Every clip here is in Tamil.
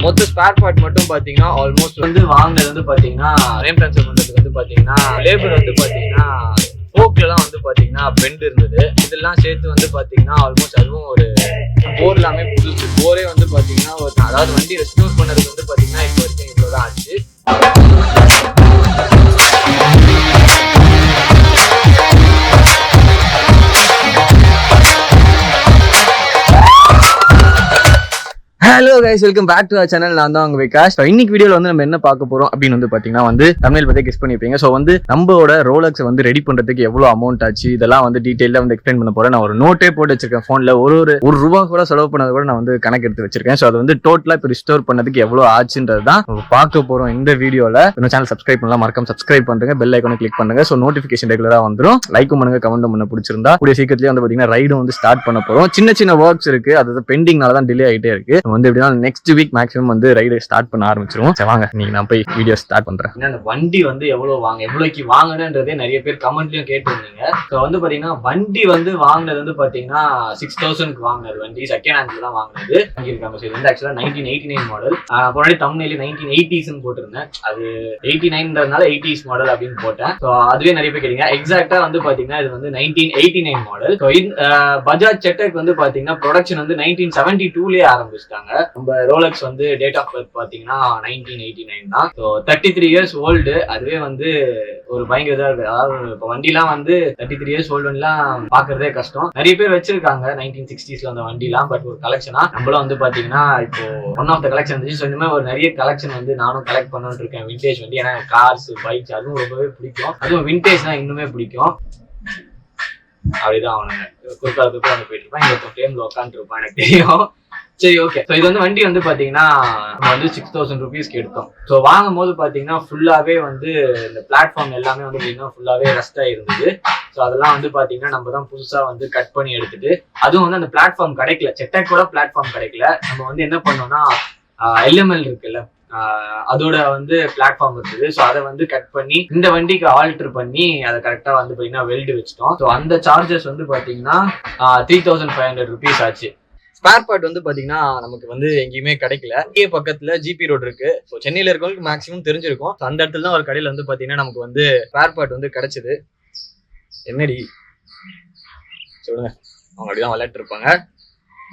மொத்த ஸ்பேர் பார்ட் மட்டும் பாத்தீங்கன்னா ஆல்மோஸ்ட் வந்து வாங்கினது வந்து பாத்தீங்கன்னா நேம் ட்ரான்ஸ்ஃபர் பண்றதுக்கு வந்து பாத்தீங்கன்னா லேபர் வந்து பாத்தீங்கன்னா போக்லாம் வந்து பாத்தீங்கன்னா பெண்ட் இருந்தது. இதெல்லாம் சேர்த்து வந்து பாத்தீங்கன்னா ஆல்மோஸ்ட் அதுவும் ஒரு போர் எல்லாமே புதுசு. போரே வந்து பாத்தீங்கன்னா அதாவது வண்டி ரெஸ்டோர் பண்ணதுக்கு வந்து பாத்தீங்கன்னா இப்போ வரைக்கும் இவ்வளவுதான் ஆச்சு. Hello guys, welcome back to our channel. நான் தான் உங்க விகாஷ். இன்னைக்கு வீடியோல வந்து நம்ம என்ன பார்க்க போறோம் அப்படின்னு வந்து பாத்தீங்கன்னா வந்து தமிழ் பத்தி கெஸ் பண்ணிருப்பீங்க. ஸோ வந்து நம்மளோட ரோலக்ஸ் வந்து ரெடி பண்றதுக்கு எவ்வளவு அமௌண்ட் ஆச்சு இதெல்லாம் வந்து டீடைலா வந்து எக்ஸ்பிளைன் பண்ண போறேன். நான் ஒரு நோட்டே போட்டு வச்சிருக்கேன் போன்ல. ஒரு ரூபா கூட செலவு பண்ணது கூட நான் வந்து கணக்கு எடுத்து வச்சிருக்கேன். ஸோ அது வந்து டோட்டலா இப்போ ரிஸ்டோர் பண்ணதுக்கு எவ்வளவு ஆச்சுன்றது தான் பார்க்க போறோம் இந்த வீடியோல. இந்த சேனல் சப்ஸ்கிரைப் பண்ணலாம், மறக்காம சப்ஸ்கிரைப் பண்ணுங்க, பெல் ஐக்கானை கிளிக் பண்ணுங்க. ஸோ நோட்டிபிகேஷன் ரெகுலரா வந்துடும். லைக்கும் பண்ணுங்க, கமெண்ட் பண்ண பிடிச்சிருந்தா கூடிய சீக்கிரத்திலேயே வந்து பாத்தீங்கன்னா ரைடும் வந்து ஸ்டார்ட் பண்ண போறோம். சின்ன சின்ன ஒர்க்ஸ் இருக்கு, அது பெண்டிங்னால தான் டிலே ஆகிட்டே இருக்கு. வந்து எப்படின்னா நெக்ஸ்ட் வீக் மேக்ஸிமம் வந்து ரைடு ஸ்டார்ட் பண்ண ஆரம்பிச்சிருவோம். வாங்க நீங்க நான் போய் வீடியோ ஸ்டார்ட் பண்றேன். அந்த வண்டி வந்து எவ்வளவுக்கு வாங்குறதுன்றதே நிறைய பேர் கமெண்ட்லயும் கேட்டிருந்தீங்க. ஸோ வந்து பாத்தீங்கன்னா வண்டி வந்து வாங்கினது வந்து பாத்தீங்கன்னா 6000க்கு வாங்கினது வண்டி செகண்ட் ஹேண்ட்ல தான் வாங்கினது. இருக்காங்க. ஸோ இது வந்து ஆக்சுவலா 1989 மாடல். முன்னாடி தமிழ்ல 1980s போட்டிருந்தேன். அது 89ன்றதுனால 80s மாடல் அப்படின்னு போட்டேன். ஸோ அதுவே நிறைய பேர் கேட்டீங்க. எக்ஸாக்டா வந்து பாத்தீங்கன்னா இது வந்து 1989 மாடல். ஸோ பஜாஜ் செட்டக் வந்து பாத்தீங்கன்னா ப்ரொடக்ஷன் வந்து 1972லயே ஆரம்பிச்சிட்டாங்க. நம்ம ரோலக்ஸ் வந்து டேட் ஆஃப் பர்த் பாத்தீங்கன்னா 1989 தான். So 33 years old. அதுவே வந்து ஒரு பயங்கர இதா இருக்கு. அதாவது இப்போ வண்டிலாம் வந்து 33 இயர்ஸ் ஓல்டுலாம் பாக்குறதே கஷ்டம். நிறைய பேர் வச்சிருக்காங்க 1960ஸ்ல அந்த வண்டிலாம். பட் ஒரு கலெக்ஷனா நம்மளும் வந்து பாத்தீங்கன்னா இப்போ ஒன் ஆஃப் த கலெக்ஷன் இருந்துச்சு. ஸோ இந்த மாதிரி ஒரு நிறைய கலெக்ஷன் வந்து நானும் கலெக்ட் பண்ணணும்னு இருக்கேன். விண்டேஜ் வண்டி, ஏன்னா கார்ஸ் பைக்ஸ் அதுவும் ரொம்பவே பிடிக்கும். அதுவும் விண்டேஜ்னா இன்னுமே பிடிக்கும். அப்படிதான் அவனுங்க குறுக்கால வந்து போயிட்டு இருப்பான். இங்க டேம்ல உட்காந்துட்டு இருப்பான், எனக்கு தெரியும். சரி, ஓகே. ஸோ இது வந்து வண்டி வந்து பாத்தீங்கன்னா நம்ம வந்து 6000 ருபீஸ்க்கு எடுத்தோம். ஸோ வாங்கும் போது பாத்தீங்கன்னா ஃபுல்லாவே வந்து இந்த பிளாட்ஃபார்ம் எல்லாமே வந்து பாத்தீங்கன்னா ஃபுல்லாவே ரஸ்ட் ஆயிருந்தது. ஸோ அதெல்லாம் வந்து பாத்தீங்கன்னா நம்ம தான் புதுசா வந்து கட் பண்ணி எடுத்துட்டு, அதுவும் வந்து அந்த பிளாட்ஃபார்ம் கிடைக்கல, செட்டக் கூட பிளாட்ஃபார்ம் கிடைக்கல. நம்ம வந்து என்ன பண்ணோம்னா எல்எம்எல் இருக்குல்ல, அதோட வந்து பிளாட்ஃபார்ம் இருந்தது. ஸோ அதை வந்து கட் பண்ணி இந்த வண்டிக்கு ஆல்டர் பண்ணி அதை கரெக்டா வந்து பாத்தீங்கன்னா வெல்டு வச்சிட்டோம். ஸோ அந்த சார்ஜஸ் வந்து பாத்தீங்கன்னா 3500 ருபீஸ் ஆச்சு. ஸ்பேர் பார்ட் வந்து பாத்தீங்கன்னா நமக்கு வந்து எங்கேயுமே கிடைக்கல. இங்கே பக்கத்துல ஜிபி ரோடு இருக்கு. ஸோ சென்னையில இருக்கவங்களுக்கு மேக்ஸிமம் தெரிஞ்சிருக்கும். அந்த இடத்துல தான் ஒரு கடையில வந்து பாத்தீங்கன்னா நமக்கு வந்து ஸ்பேர் பார்ட் வந்து கிடைச்சது. என்னடி சொல்லுங்க, அவங்க அப்படிதான் விளையாட்டு இருப்பாங்க.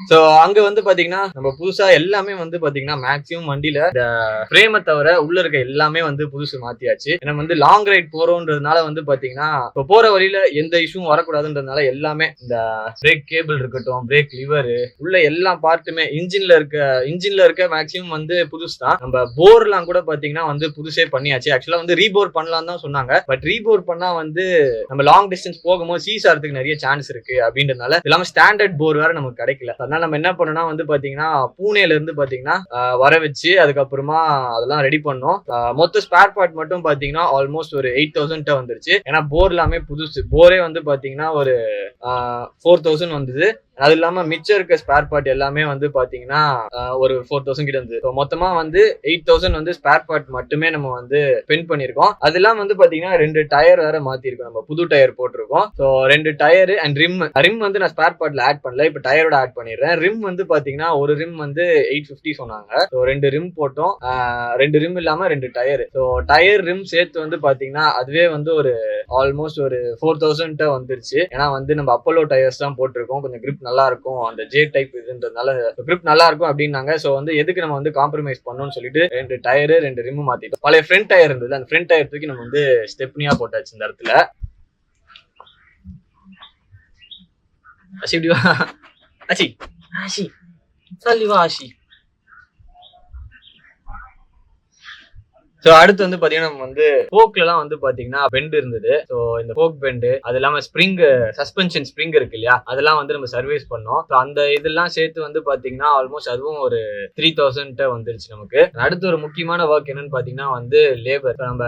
ஸோ அங்க வந்து பாத்தீங்கன்னா நம்ம புதுசா எல்லாமே வந்து பாத்தீங்கன்னா மேக்ஸிமம் வண்டியில இந்த பிரேமை தவிர உள்ள இருக்க எல்லாமே வந்து புதுசு மாத்தியாச்சு. ஏன்னா வந்து லாங் ரைட் போறோம்ன்றதுனால வந்து பாத்தீங்கன்னா இப்போ போற வழியில எந்த இஷ்யூவும் வரக்கூடாதுன்றதுனால எல்லாமே இந்த பிரேக் கேபிள் இருக்கட்டும், பிரேக் லிவர், உள்ள எல்லா பார்ட்டுமே இன்ஜின்ல இருக்க மேக்ஸிமம் வந்து புதுசு தான். நம்ம போர்லாம் கூட பாத்தீங்கன்னா வந்து புதுசே பண்ணியாச்சு. ஆக்சுவலா வந்து ரீபோர் பண்ணலாம் தான் சொன்னாங்க. பட் ரீபோர் பண்ணா வந்து நம்ம லாங் டிஸ்டன்ஸ் போகும்போது சீஸ் ஆகிறதுக்கு நிறைய சான்ஸ் இருக்கு அப்படின்றதுனால இல்லாம ஸ்டாண்டர்ட் போர் வேற நமக்கு கிடைக்கல. அதனால நம்ம என்ன பண்ணோம்னா வந்து பாத்தீங்கன்னா பூனேல இருந்து பாத்தீங்கன்னா வர வச்சு அதுக்கப்புறமா அதெல்லாம் ரெடி பண்ணோம். மொத்த ஸ்பேர் பார்ட் மட்டும் பாத்தீங்கன்னா ஆல்மோஸ்ட் ஒரு 8000 வந்துருச்சு. ஏன்னா போர் எல்லாமே புதுசு. போரே வந்து பாத்தீங்கன்னா ஒரு 4000 வந்தது. அது இல்லாம மிச்சம் இருக்க ஸ்பேர் பார்ட் எல்லாமே வந்து பாத்தீங்கன்னா ஒரு 4000 கிட்ட இருந்தது. மொத்தமா வந்து 8000 வந்து ஸ்பேர் பார்ட் மட்டுமே நம்ம வந்து ஸ்பெண்ட் பண்ணிருக்கோம். அது இல்லாம வந்து பாத்தீங்கன்னா 2 டயர் வேற மாத்திருக்கோம். நம்ம புது டயர் போட்டிருக்கோம். 2 டயர் அண்ட் ரிம் வந்து நான் ஸ்பேர் பார்ட்ல ஆட் பண்ணல, இப்ப டயரோட ஆட் பண்ணிடுறேன். ரிம் வந்து பாத்தீங்கன்னா ஒரு ரிம் வந்து 850 சொன்னாங்க. 2 ரிம் போட்டோம். 2 ரிம் இல்லாம 2 டயர். டயர் ரிம் சேர்த்து வந்து பாத்தீங்கன்னா அதுவே வந்து ஒரு ஆல்மோஸ்ட் ஒரு 4000 வந்துருச்சு. ஏன்னா வந்து நம்ம அப்போலோ டயர்ஸ் தான் போட்டிருக்கோம். கொஞ்சம் கிரிப் நல்லா இருக்கும், அந்த ஜே டைப் இதுன்றதுனால கிரிப் நல்லா இருக்கும் அப்படின்னாங்க. சோ வந்து எதுக்கு நம்ம வந்து காம்ப்ரமைஸ் பண்ணணும்னு சொல்லிட்டு 2 டயரு 2 ரிம் மாத்திட்டோம். பழைய ஃப்ரண்ட் டயர் இருந்தது, அந்த ஃப்ரண்ட் டயர் தூக்கி நம்ம வந்து ஸ்டெப்னியா போட்டாச்சு இந்த இடத்துல. ஸோ அடுத்து வந்து பாத்தீங்கன்னா நம்ம வந்து போக்ல எல்லாம் வந்து பாத்தீங்கன்னா பெண்ட் இருந்தது. ஸோ இந்த போக் பெண்டு, அது இல்லாம ஸ்ப்ரிங், சஸ்பென்ஷன் ஸ்ப்ரிங் இருக்கு இல்லையா, அதெல்லாம் வந்து நம்ம சர்வீஸ் பண்ணோம். ஸோ அந்த இதெல்லாம் சேர்த்து வந்து பாத்தீங்கன்னா ஆல்மோஸ்ட் அதுவும் ஒரு 3000 வந்துருச்சு நமக்கு. அடுத்து ஒரு முக்கியமான ஒர்க் என்னன்னு பாத்தீங்கன்னா வந்து லேபர். நம்ம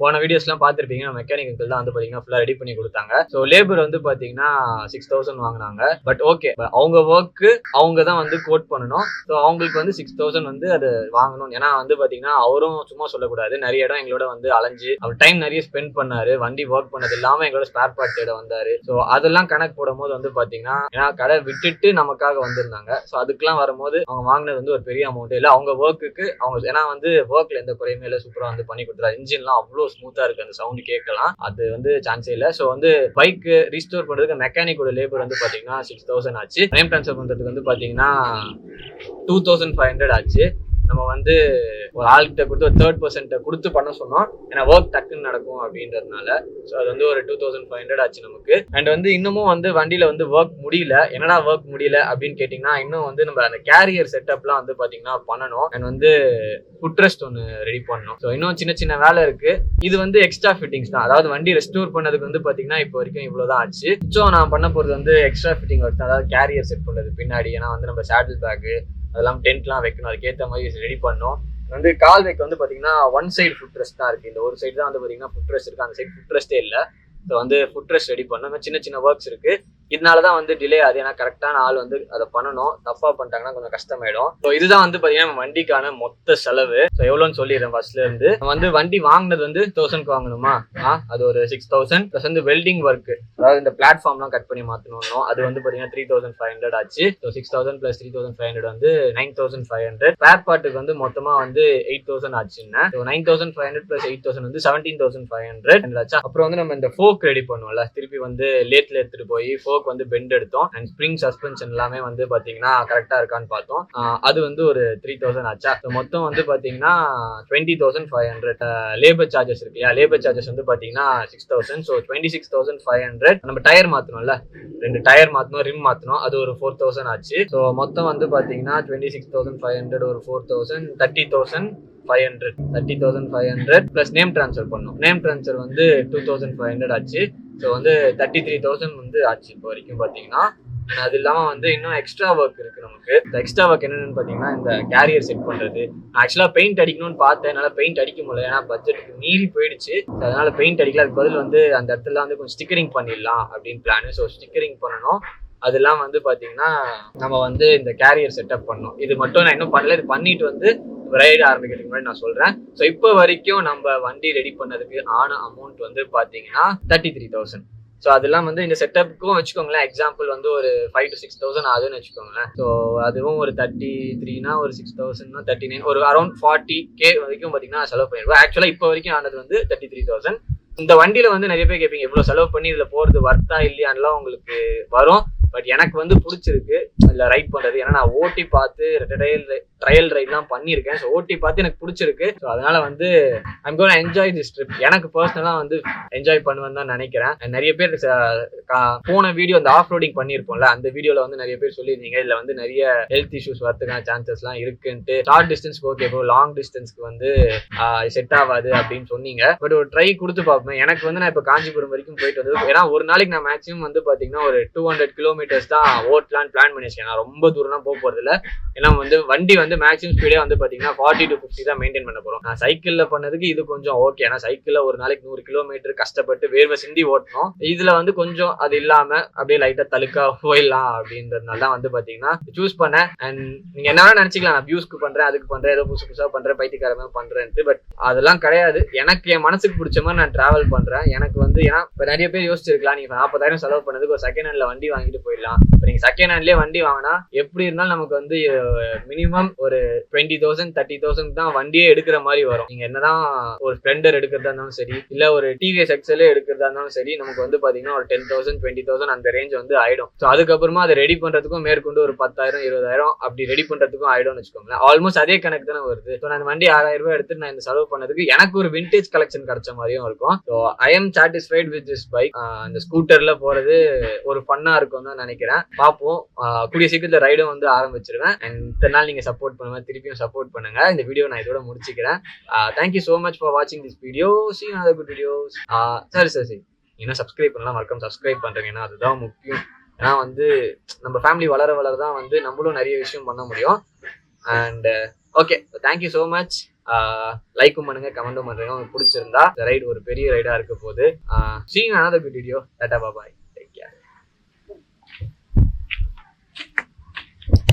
போன வீடியோஸ் எல்லாம் பாத்திருப்பீங்க, நம்ம மெக்கானிக்கல் தான் வந்து பாத்தீங்கன்னா ஃபுல்லா ரெடி பண்ணி கொடுத்தாங்க. ஸோ லேபர் வந்து பாத்தீங்கன்னா 6000 வாங்கினாங்க. பட் ஓகே, அவங்க ஒர்க்கு அவங்க தான் வந்து கோட் பண்ணணும். ஸோ அவங்களுக்கு வந்து 6000 வந்து அது வாங்கணும். ஏன்னா வந்து பாத்தீங்கன்னா அவரும் சும்மா சொல்ல சொல்லக்கூடாது, நிறைய இடம் எங்களோட வந்து அலைஞ்சு அவர் டைம் நிறைய ஸ்பெண்ட் பண்ணாரு. வண்டி ஒர்க் பண்ணது இல்லாம எங்களோட ஸ்பேர் பார்ட் தேட வந்தாரு. ஸோ அதெல்லாம் கணக்கு போடும் போது வந்து பாத்தீங்கன்னா, ஏன்னா கடை விட்டுட்டு நமக்காக வந்திருந்தாங்க. ஸோ அதுக்கெல்லாம் வரும்போது அவங்க வாங்கினது வந்து ஒரு பெரிய அமௌண்ட் இல்லை. அவங்க ஒர்க்குக்கு அவங்க ஏன்னா வந்து ஒர்க்ல எந்த குறையுமே இல்லை, சூப்பரா வந்து பண்ணி கொடுத்துறாரு. இன்ஜின்லாம் அவ்வளவு ஸ்மூத்தா இருக்கு, அந்த சவுண்ட் கேட்கலாம், அது வந்து சான்ஸே இல்லை. ஸோ வந்து பைக் ரீஸ்டோர் பண்றதுக்கு மெக்கானிக்கோட லேபர் வந்து பாத்தீங்கன்னா 6000 ஆச்சு. நேம் ட்ரான்ஸ்ஃபர் பண்றதுக்கு வந்து பாத்தீங்கன்னா 2500 ஆச்சு. நம்ம வந்து ஒரு ஆள்கிட்ட கொடுத்து ஒரு 3rd கொடுத்து பண்ண சொன்னோம், ஏன்னா ஒர்க் டக்குன்னு நடக்கும் அப்படின்றதுனால. ஸோ அது வந்து ஒரு 2500 ஆச்சு நமக்கு. அண்ட் வந்து இன்னமும் வந்து வண்டியில வந்து ஒர்க் முடியல. என்னடா ஒர்க் முடியல அப்படின்னு கேட்டீங்கன்னா, இன்னும் வந்து நம்ம அந்த கேரியர் செட்டப்லாம் வந்து பாத்தீங்கன்னா பண்ணணும். அண்ட் வந்து ஃபுட்ரெஸ்ட் ஒன்று ரெடி பண்ணணும். ஸோ இன்னும் சின்ன சின்ன வேலை இருக்கு. இது வந்து எக்ஸ்ட்ரா ஃபிட்டிங்ஸ் தான். அதாவது வண்டி ரெஸ்டோர் பண்ணதுக்கு வந்து பாத்தீங்கன்னா இப்போ வரைக்கும் இவ்வளவுதான் ஆச்சு. ஸோ நான் பண்ண போறது வந்து எக்ஸ்ட்ரா ஃபிட்டிங் ஒர்க் தான். அதாவது கேரியர் செட் பண்றது பின்னாடி, ஏன்னா வந்து நம்ம சேடில் பேக் அதெல்லாம் டென்ட்லாம் வைக்கணும், அதுக்கேற்ற மாதிரி ரெடி பண்ணோம். வந்து கால் வைக்க வந்து பாத்தீங்கன்னா ஒன் சைடு ஃபுட் ரெஸ்ட் தான் இருக்கு. இந்த ஒரு சைடு தான் வந்து பாத்தீங்கன்னா ஃபுட் ரெஸ்ட் இருக்கு, அந்த சைடு ஃபுட் ரெஸ்டே இல்லை. ஸோ வந்து ஃபுட் ரெஸ்ட் ரெடி பண்ணணும். சின்ன சின்ன ஒர்க்ஸ் இருக்கு, இதனாலதான் வந்து டிலே ஆகுது. ஏன்னா கரெக்டான ஆள் வந்து அதை பண்ணணும், தப்பா பண்ணிட்டாங்கன்னா கொஞ்சம் கஷ்டமாயிடும். ஸோ இதுதான் வந்து பாத்தீங்கன்னா வண்டிக்கான மொத்த செலவு. ஸோ எவ்வளோன்னு சொல்லிடுறேன். ஃபர்ஸ்ட்ல இருந்து வந்து வண்டி வாங்கினது வந்து 1000 வாங்கணுமா, அது ஒரு 6000 பிளஸ் வந்து வெல்டிங் ஒர்க், அதாவது இந்த பிளாட்ஃபார்ம்லாம் கட் பண்ணி மாத்தணும், அது வந்து பாத்தீங்கன்னா 3500 ஆச்சு. ஸோ 6000 பிளஸ் 3500 வந்து 9500. ஸ்பேர் பார்ட்டுக்கு வந்து மொத்தமா வந்து 8000 ஆச்சுன்னா, ஸோ 9500 பிளஸ் 8000 வந்து 17500 ஆச்சு. அப்புறம் வந்து நம்ம இந்த ஃபோக் ரெடி பண்ணுவோம்ல, திருப்பி வந்து லேட்ல எடுத்துட்டு போய் ஃபோக் வந்து பெண்ட் எடுத்தோம். அண்ட் ஸ்ப்ரிங் சஸ்பென்ஷன் எல்லாமே வந்து பாத்தீங்கன்னா கரெக்டா இருக்கான்னு பார்த்தோம். அது வந்து ஒரு 3000 ஆச்சா. மொத்தம் வந்து பாத்தீங்கன்னா 20500. லேபர் சார்ஜஸ் இருக்கு இல்லையா, லேபர் சார்ஜஸ் வந்து பாத்தீங்கன்னா 6000. ஸோ 26500. நம்ம டயர் மாத்தணும்ல, 2 டயர் மாத்தணும், ரிம் மாத்தணும், அது ஒரு 4000 ஆச்சு. ஸோ மொத்தம் வந்து பாத்தீங்கன்னா 26500 ஒரு 4000 30500 பிளஸ் நேம் ட்ரான்ஸ்ஃபர் பண்ணும். நேம் ட்ரான்ஸ்ஃபர் வந்து 2500 ஆச்சு. ஸோ வந்து 33000 வந்து ஆச்சு இப்போ வரைக்கும் பாத்தீங்கன்னா. அது இல்லாம வந்து இன்னும் எக்ஸ்ட்ரா ஒர்க் இருக்கு நமக்கு. எக்ஸ்ட்ரா ஒர்க் என்னன்னு பாத்தீங்கன்னா, இந்த கேரியர் செட் பண்றது. ஆக்சுவலா பெயிண்ட் அடிக்கணும்னு பார்த்தேன், என்னால பெயிண்ட் அடிக்க முடியல, ஏன்னா பட்ஜெட்டுக்கு மீறி போயிடுச்சு. அதனால பெயிண்ட் அடிக்கல, அதுக்கு பதில் வந்து அந்த இடத்துல வந்து கொஞ்சம் ஸ்டிக்கரிங் பண்ணிடலாம் அப்படின்னு பிளான். ஸோ ஸ்டிக்கரிங் பண்ணணும். அதெல்லாம் வந்து பாத்தீங்கன்னா நம்ம வந்து இந்த கேரியர் செட்டப் பண்ணணும். இது மட்டும் நான் இன்னும் பண்ணல, இது பண்ணிட்டு வந்து ரைடு ஆரம்பிக்கிறதுக்கு முன்னாடி நான் சொல்றேன். ஸோ இப்போ வரைக்கும் நம்ம வண்டி ரெடி பண்ணதுக்கு ஆன அமௌண்ட் வந்து பாத்தீங்கன்னா 33000. ஸோ அதெல்லாம் வந்து இந்த செட்டப்புக்கும் வச்சுக்கோங்களேன், எக்ஸாம்பிள் வந்து ஒரு 5 to 6000 ஆகுதுன்னு வச்சுக்கோங்களேன். ஸோ அதுவும் ஒரு 33னா ஒரு 6000னா 39, ஒரு அரௌண்ட் 40k வரைக்கும் பாத்தீங்கன்னா செலவு பண்ணிடுவோம். ஆக்சுவலா இப்போ வரைக்கும் ஆனது வந்து 33000. இந்த வண்டியில வந்து நிறைய பேர் கேட்பீங்க, இவ்வளவு செலவு பண்ணி இதுல போறது வர்த்தா இல்லையான்லாம் உங்களுக்கு வரும். பட் எனக்கு வந்து பிடிச்சிருக்கு இதுல ரைட் பண்றது, ஏன்னா நான் ஓட்டி பார்த்து ட்ரையல் ரைட்லாம் பண்ணியிருக்கேன். ஸோ ஓட்டி பார்த்து எனக்கு பிடிச்சிருக்கு. ஸோ அதனால வந்து I'm gonna enjoy this trip. எனக்கு பர்சனலா வந்து என்ஜாய் பண்ணுவேன்னு தான் நினைக்கிறேன். நிறைய பேர் போன வீடியோ அந்த ஆஃப் ரோடிங் பண்ணியிருப்போம்ல, அந்த வீடியோல வந்து நிறைய பேர் சொல்லியிருந்தீங்க இதுல வந்து நிறைய ஹெல்த் இஷ்யூஸ் வரதுக்கான சான்சஸ்லாம் இருக்குன்ட்டு. ஷார்ட் டிஸ்டன்ஸ்க்கு ஓகே ப்ரோ, லாங் டிஸ்டன்ஸ்க்கு வந்து செட் ஆகாது அப்படின்னு சொன்னீங்க. பட் ஒரு ட்ரை கொடுத்து பார்ப்பேன். எனக்கு வந்து நான் இப்போ காஞ்சிபுரம் வரைக்கும் போயிட்டு வந்தது, ஏன்னா ஒரு நாளைக்கு நான் மேக்ஸிமம் வந்து பாத்தீங்கன்னா ஒரு 200 கிலோமீட்டர்ஸ் தான் ஓட்டலான்னு பிளான் பண்ணி வச்சிருக்கேன். நான் ரொம்ப தூரம்லாம் போக போறது இல்லை, ஏன்னா வந்து வண்டி வந்து மேக்ஸிமம் ஸ்பீடே வந்து பாத்தீங்கன்னா 40 to 50 தான் மெயின்டைன் பண்ண போறோம். நான் சைக்கிள்ல பண்ணதுக்கு இது கொஞ்சம் ஓகே, ஏன்னா சைக்கிள்ல ஒரு நாளைக்கு 100 கிலோமீட்டர் கஷ்டப்பட்டு வேர்வை சிந்தி ஓட்டணும். இதுல வந்து கொஞ்சம் அது இல்லாம அப்படியே லைட்டா தலுக்கா போயிடலாம் அப்படின்றதுனால தான் வந்து பாத்தீங்கன்னா சூஸ் பண்ணேன். அண்ட் நீங்க என்ன நினைச்சுக்கலாம், நான் வியூஸ்க்கு பண்றேன், அதுக்கு பண்றேன், ஏதோ புதுசு புதுசா பண்றேன், பைத்தியக்காரமா பண்றேன்ட்டு. பட் அதெல்லாம் கிடையாது. எனக்கு என் மனசுக்கு பிடிச்ச மாதிரி நான் டிராவல் பண்றேன். எனக்கு வந்து ஏன்னா இப்ப நிறைய பேர் யோசிச்சிருக்கலாம், நீங்க 40,000 செலவு பண்ணதுக்கு ஒரு செகண்ட் ஹேண்ட்ல வண்டி வாங்கிட்டு போயிடலாம். இப்ப நீங்க செகண்ட் ஹேண்ட்லயே வண்டி வாங்கினா எப்படி இருந்தாலும் நமக்கு வந்து மினிமம் ஒரு 20,000 30,000 தான் வண்டியே எடுக்கிற மாதிரி வரும். நீங்க என்னதான் ஒரு ஸ்ப்ளெண்டர் எடுக்கிறதா இருந்தாலும் சரி, இல்ல ஒரு டிவிஎஸ் எக்ஸல் எடுக்கிறதா இருந்தாலும் சரி, நமக்கு வந்து பாத்தீங்கன்னா ஒரு 10,000 20,000 அந்த ரேஞ்ச் வந்து ஆயிடும். ஸோ அதுக்கப்புறமா அதை ரெடி பண்றதுக்கும் மேற்கொண்டு ஒரு 10,000 20,000 அப்படி ரெடி பண்றதுக்கும் ஆயிடும்னு வச்சுக்கோங்களேன். ஆல்மோஸ்ட் அதே கணக்கு தானே வருது. ஸோ நான் வண்டி 6000 ரூபாய் எடுத்து நான் இந்த செலவு பண்ணதுக்கு எனக்கு ஒரு விண்டேஜ் கலெக்ஷன் கிடைச்ச மாதிரியும் இருக்கும். So I am satisfied with this bike. அந்த ஸ்கூட்டர்ல போறது ஒரு ஃபன்னா இருக்கும் தான் நினைக்கிறேன். பார்ப்போம், கூடிய சீக்கிரத்துல ரைடும் வந்து ஆரம்பிச்சிருவேன். அண்ட் இத்தனை நாள் நீங்க சப்போர்ட் பண்ணுவேன், திருப்பியும் சப்போர்ட் பண்ணுங்க. இந்த வீடியோ நான் இதோட முடிச்சுக்கிறேன். தேங்க்யூ சோ மச் ஃபார் வாட்சிங் this video. See you in other good videos. சரி இன்னும் சப்ஸ்கிரைப் பண்ணலாம், மறக்காம சப்ஸ்கிரைப் பண்றீங்க, ஏன்னா அதுதான் முக்கியம். ஏன்னா வந்து நம்ம ஃபேமிலி வளர தான் வந்து நம்மளும் நிறைய விஷயம் பண்ண முடியும். And okay, thank you so much. லைக்கும் பண்ணுங்க, கமெண்ட்டும் பண்ணுங்க. உங்களுக்கு பிடிச்சிருந்தா இந்த ரைடு ஒரு பெரிய ரைடா இருக்க போகுது. See you in another good video. Tata, bye bye.